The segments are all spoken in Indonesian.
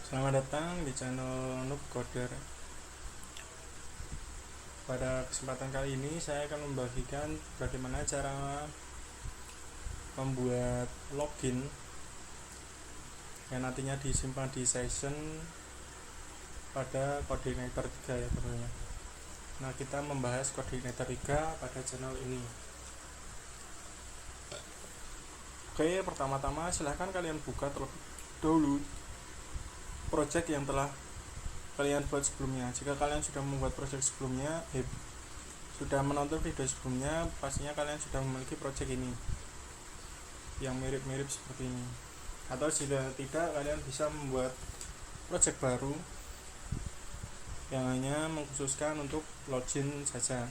Selamat datang di channel Noob Coder. Pada kesempatan kali ini saya akan membagikan bagaimana cara membuat login yang nantinya disimpan di session pada Coordinator 3 ya tentunya. Nah, kita membahas Coordinator 3 pada channel ini. Oke, pertama-tama silahkan kalian buka terlebih dahulu project yang telah kalian buat sebelumnya. Jika kalian sudah membuat project sebelumnya, sudah menonton video sebelumnya, pastinya kalian sudah memiliki project ini yang mirip-mirip seperti ini. Atau jika tidak, kalian bisa membuat project baru yang hanya mengkhususkan untuk login saja.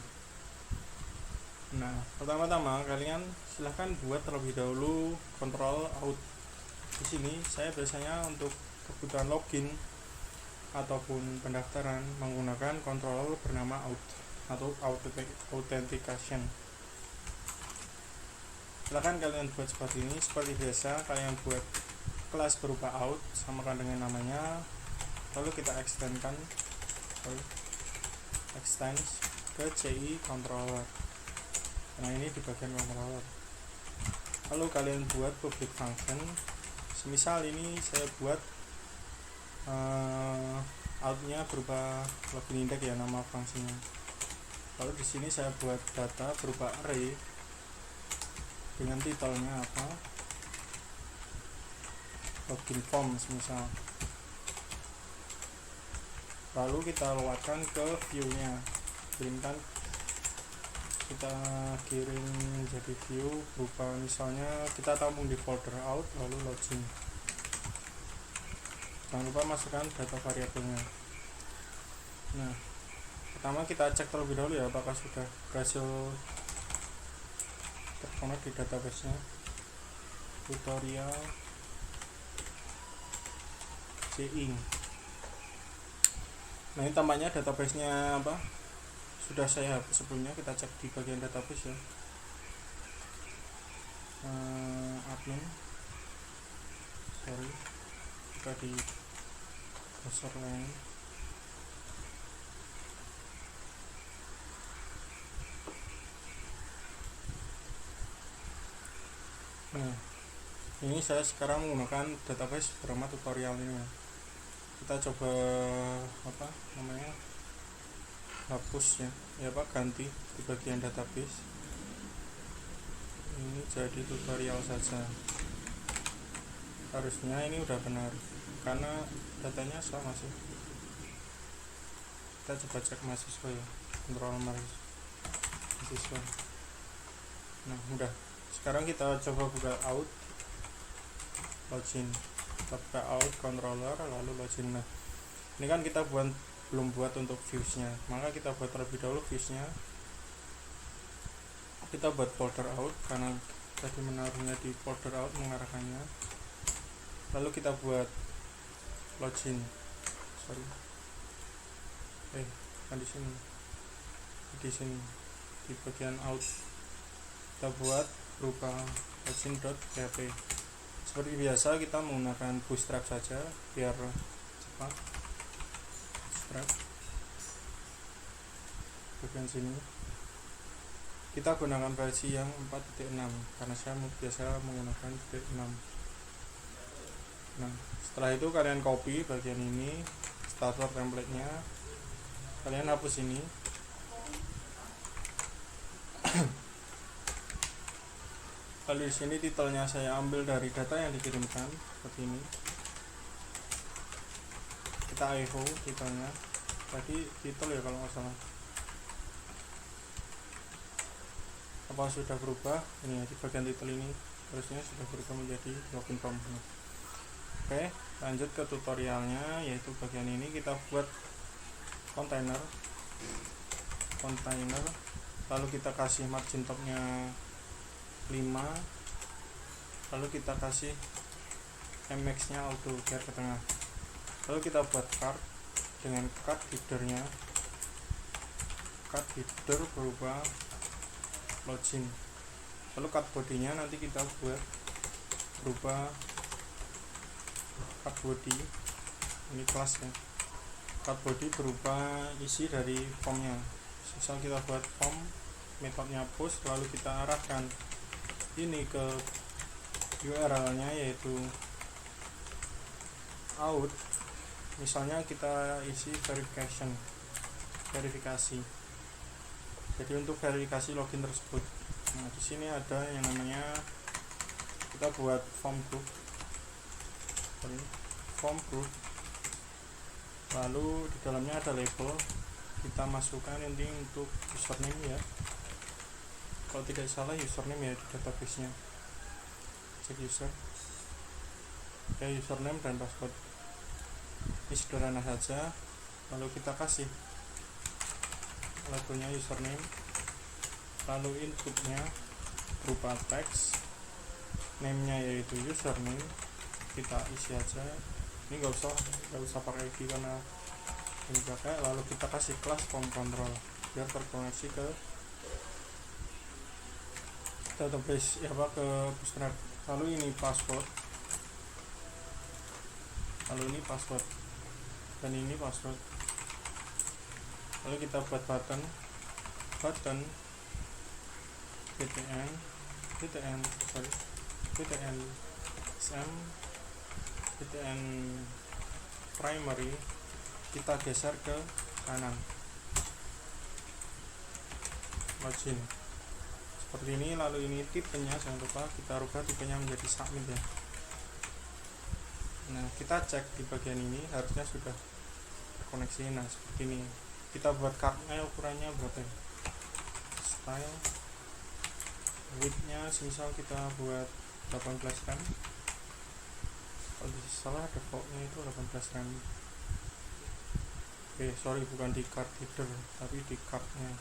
Nah, pertama-tama kalian silahkan buat terlebih dahulu control out. Di sini saya biasanya untuk kebutuhan login ataupun pendaftaran menggunakan controller bernama out atau authentication. Silahkan kalian buat seperti ini. Seperti biasa, kalian buat kelas berupa out, samakan dengan namanya, lalu kita extend ke CI controller. Nah, ini di bagian controller. Lalu kalian buat public function. Semisal ini saya buat outnya berupa login index ya, nama fungsinya. Lalu di sini saya buat data berupa array dengan titelnya apa, login form misal. Lalu kita lewatkan ke view-nya, kita kirim jadi view berupa misalnya kita tampung di folder out lalu login. Jangan lupa masukkan data variabelnya. Nah, pertama kita cek terlebih dahulu ya apakah sudah berhasil terkonek di database-nya. Tutorial CI. Nah, ini tampaknya database-nya apa? Sudah saya hapus sebelumnya. Kita cek di bagian database ya. Admin. Kita di browser lain. Nah, ini saya sekarang menggunakan database bernama tutorial ini. Kita coba hapus ya Pak, ganti di bagian database. Ini jadi tutorial saja. Harusnya ini udah benar karena datanya sama sih. Kita coba cek mahasiswa ya, kontrol mahasiswa. Nah, udah. Sekarang kita coba buka out, login. Kita buka out controller lalu login. Nah, ini kan kita belum buat untuk views-nya, maka kita buat terlebih dahulu views-nya. Kita buat folder out karena tadi menaruhnya di folder out mengarahkannya. Lalu kita buat login. Kan di sini di bagian out kita buat berupa login.php. Seperti biasa kita menggunakan bootstrap saja biar cepat. Bootstrap bagian sini kita gunakan versi yang 4.6 karena saya biasa menggunakan 4.6. Nah, setelah itu kalian copy bagian ini, starter template-nya, kalian hapus ini. Lalu di sini titelnya saya ambil dari data yang dikirimkan seperti ini. Kita echo titelnya. Tadi titel ya kalau nggak salah. Apa sudah berubah? Ini ya, di bagian titel ini harusnya sudah berubah menjadi login form. Oke, lanjut ke tutorialnya, yaitu bagian ini kita buat kontainer, lalu kita kasih margin topnya 5, lalu kita kasih mx nya auto biar ke tengah. Lalu kita buat card dengan card header berupa login. Lalu card body-nya nanti kita buat berupa card body ini kelas ya. Card body berupa isi dari formnya. Misal kita buat form, metodenya post, lalu kita arahkan ini ke URL nya yaitu out. Misalnya kita isi verifikasi. Jadi untuk verifikasi login tersebut. Nah, di sini ada yang namanya, kita buat form group, lalu di dalamnya ada label, kita masukkan ini untuk username ya, kalau tidak salah username ya di database nya, cek user ya, username dan password. Ini sederhana saja. Lalu kita kasih labelnya username, lalu inputnya berupa teks, name nya yaitu username, kita isi aja. Ini nggak usah pakai ID karena ini pakai. Lalu kita kasih kelas form control biar terkoneksi ke database ya, ke Bootstrap. Lalu ini password, dan ini password. Lalu kita buat button btn primary, kita geser ke kanan, login seperti ini. Lalu ini tipenya, jangan lupa kita rubah tipenya menjadi submit ya. Nah, kita cek di bagian ini harusnya sudah terkoneksi. Nah, seperti ini. Kita buat cardnya ukurannya berapa ya? Style width-nya misal kita buat 18 rem. Kalau salah defaultnya itu 18 rem. Sorry, bukan di card header tapi di cardnya.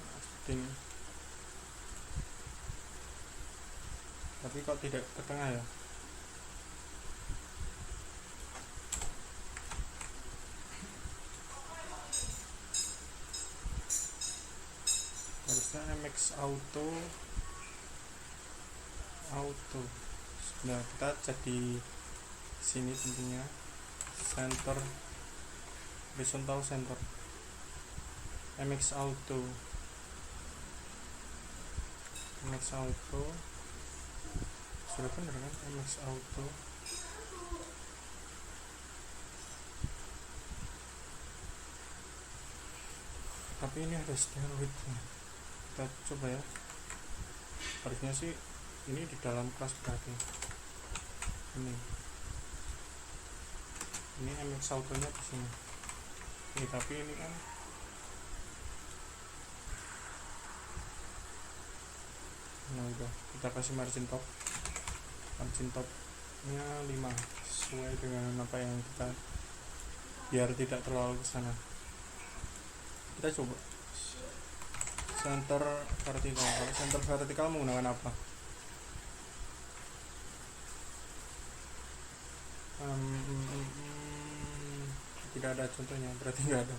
Nah, seperti ini. Tapi kok tidak ke tengah ya? Harusnya MX auto. Nah, kita cek di sini tentunya center, horizontal center, MX auto sudah benar kan? MX auto. Tapi ini ada steroidnya. Kita coba ya. Harusnya sih ini di dalam kelas berarti. Ini MX autonya di sini. Ini tapi ini kan udah kita kasih margin topnya 5 sesuai dengan apa yang kita, biar tidak terlalu ke sana. Kita coba center vertikal. Center vertikal menggunakan apa? Tidak ada contohnya, berarti nggak ada.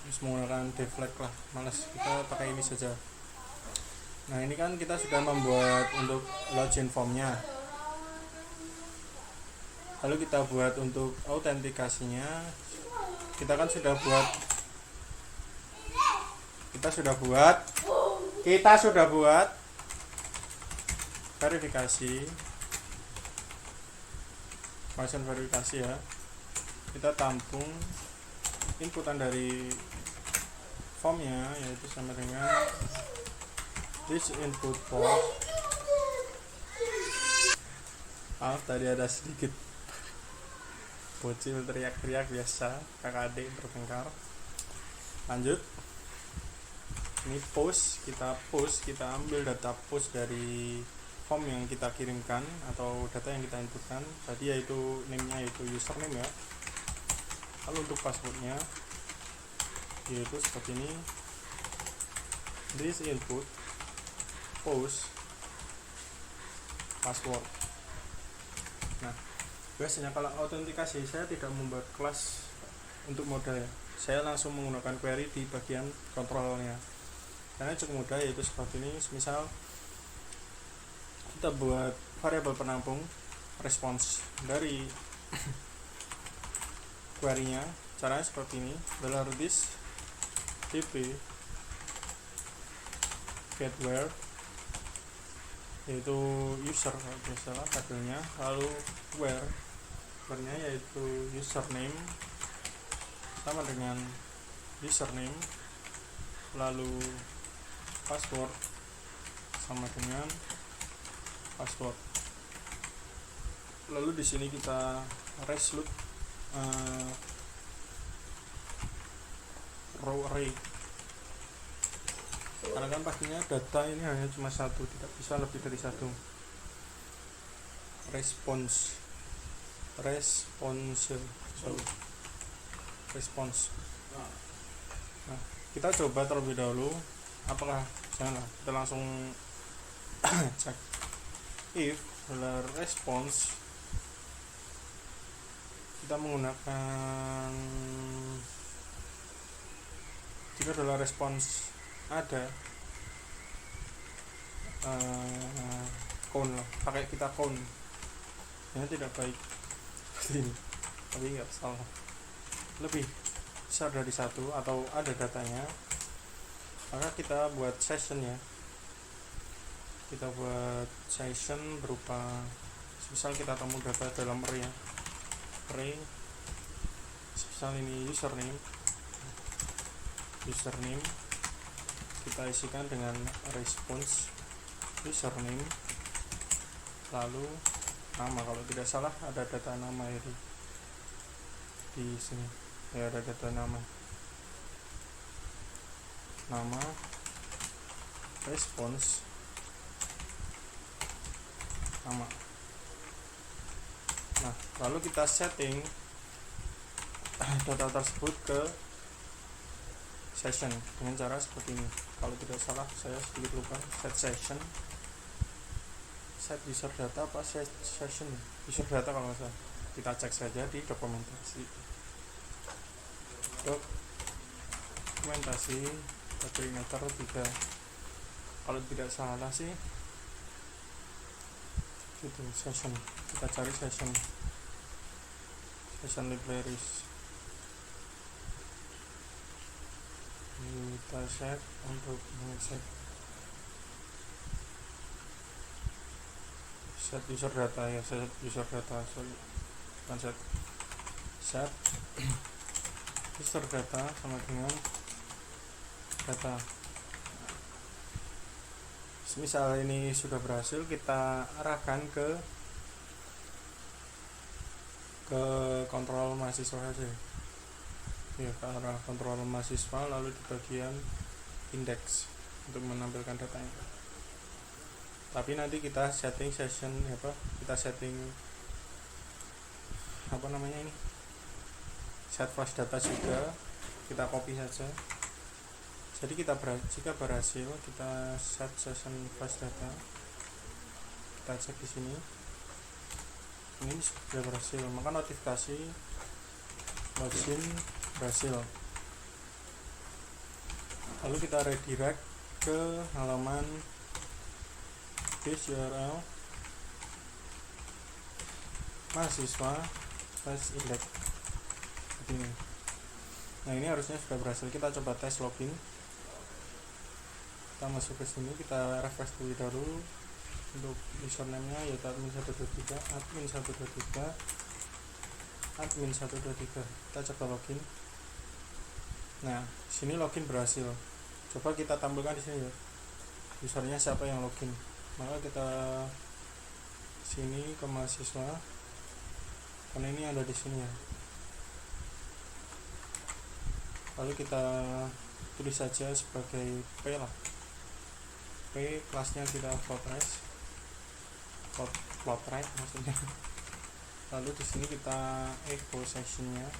Terus menggunakan deflect lah, malas, kita pakai ini saja. Nah, ini kan kita sudah membuat untuk login formnya. Lalu kita buat untuk autentikasinya, kita sudah buat verifikasi, function verifikasi ya. Kita tampung inputan dari formnya, yaitu sama dengan this input form. Tadi ada sedikit bocil teriak-teriak biasa, kakak adik bertengkar. Lanjut, ini kita ambil data post dari form yang kita kirimkan atau data yang kita inputkan tadi, yaitu name-nya yaitu username ya. Lalu untuk passwordnya yaitu seperti ini, this input post password. Nah, biasanya kalau autentikasi saya tidak membuat kelas untuk modal ya, saya langsung menggunakan query di bagian kontrolnya karena cukup mudah, yaitu seperti ini. Misal kita buat variabel penampung response dari query-nya. Caranya seperti ini, $this dp get where, yaitu user kalau biasalah tabelnya, lalu where-nya yaitu username sama dengan username, lalu password sama dengan password. Lalu di sini kita reslook row array, karena kan pastinya data ini hanya cuma satu, tidak bisa lebih dari satu. Response. Nah, kita coba terlebih dahulu, apakah janganlah kita langsung cek if response kita menggunakan, jika adalah respons ada count lah, pakai kita count, ini tidak baik seperti ini, tapi nggak salah, lebih besar dari satu atau ada datanya, maka kita buat session ya, kita buat session berupa misal kita temu data dalam array, misal ini username, kita isikan dengan response username, lalu nama, kalau tidak salah ada data nama ya di sini ya, ada data nama response nama. Nah, lalu kita setting data tersebut ke session dengan cara seperti ini. Kalau tidak salah, saya sedikit lupa, set user data apa session user data kalau nggak salah, kita cek saja di dokumentasi coordinator 3, kalau tidak salah sih itu session, kita cari session libraries, kita set untuk mengecek set user data ya, set user data, bukan set user data sama dengan data. Misal ini sudah berhasil, kita arahkan ke kontrol mahasiswa saja ya, ke arah kontrol mahasiswa, lalu di bagian index untuk menampilkan datanya. Tapi nanti kita setting session kita setting set flash data juga, kita copy saja. Jadi jika berhasil, kita set session flash data, kita cek di sini, ini sudah berhasil, maka notifikasi login berhasil. Lalu kita redirect ke halaman base URL mahasiswa /index seperti ini. Nah, ini harusnya sudah berhasil. Kita coba tes login. Kita masuk ke sini, kita refresh terlebih dahulu. Untuk username-nya yaitu admin123, admin123. Kita coba login. Nah, sini login berhasil. Coba kita tampilkan di sini ya, usernya siapa yang login. Maka kita sini ke mahasiswa, karena ini ada di sini ya. Lalu kita tulis saja sebagai P lah. P, kelasnya kita plot right maksudnya. Lalu di sini kita echo sessionnya,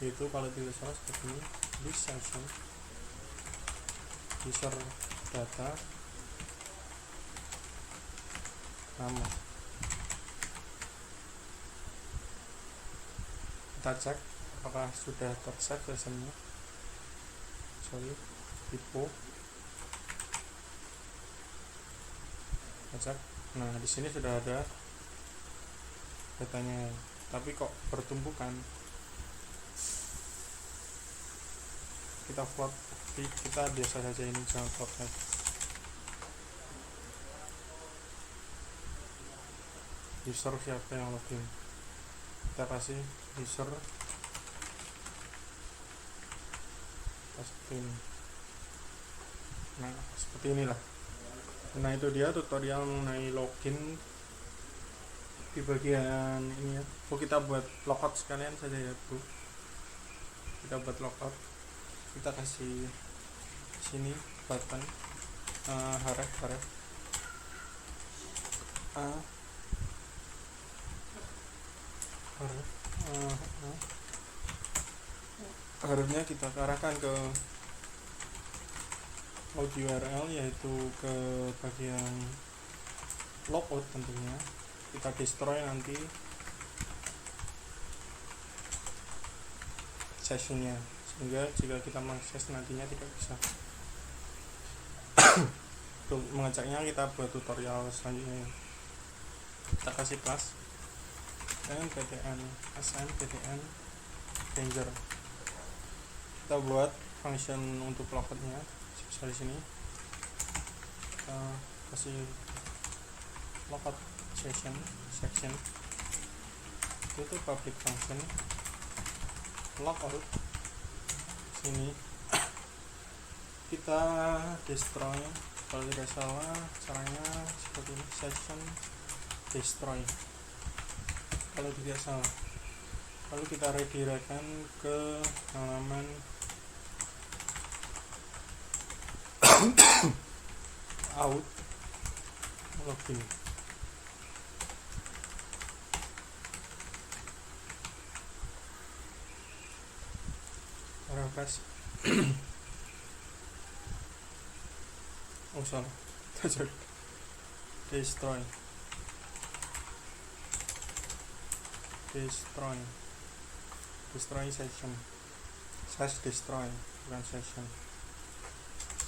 yaitu kalau tidak salah seperti ini, this session user data nama. Kita cek apakah sudah tersave sessionnya. Typo. Kita cek Nah, di sini sudah ada datanya, tapi kok bertumpukan. Kita buat, kita biasa saja ini, jangan format. User siapa yang login, kita kasih user ini. Nah, seperti inilah. Nah, itu dia tutorial mengenai login di bagian ini ya. Kita buat logout sekalian saja ya, bro. Kita buat logout, kita kasih sini button href harusnya kita arahkan ke audio URL, yaitu ke bagian logout tentunya. Kita destroy nanti sessionnya, sehingga jika kita mengakses nantinya tidak bisa. Untuk mengejaknya kita buat tutorial selanjutnya. Kita kasih class dan ptn assign ptn danger. Kita buat function untuk logoutnya di sini. Kita kasih logout section itu public function logout. Sini kita destroy, kalau tidak salah caranya seperti ini, section destroy kalau tidak salah. Lalu kita redirectkan ke halaman out login. Refresh. Oh salah, destroy session, slash destroy, bukan session,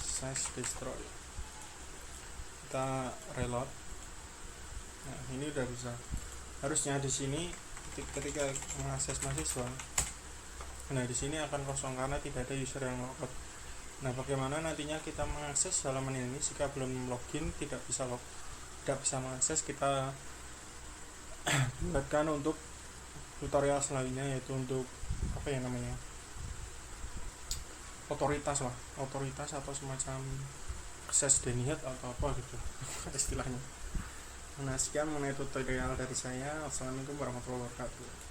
slash destroy. Kita reload. Nah, ini udah bisa. Harusnya di sini ketika mengakses mahasiswa, nah di sini akan kosong karena tidak ada user yang logout. Nah, bagaimana nantinya kita mengakses halaman ini jika belum login, tidak bisa mengakses? Kita buatkan untuk tutorial selanjutnya, yaitu untuk apa ya namanya, otoritas atau semacam akses denied atau apa gitu istilahnya. Nah, sekian mengenai tutorial dari saya. Assalamualaikum warahmatullahi wabarakatuh.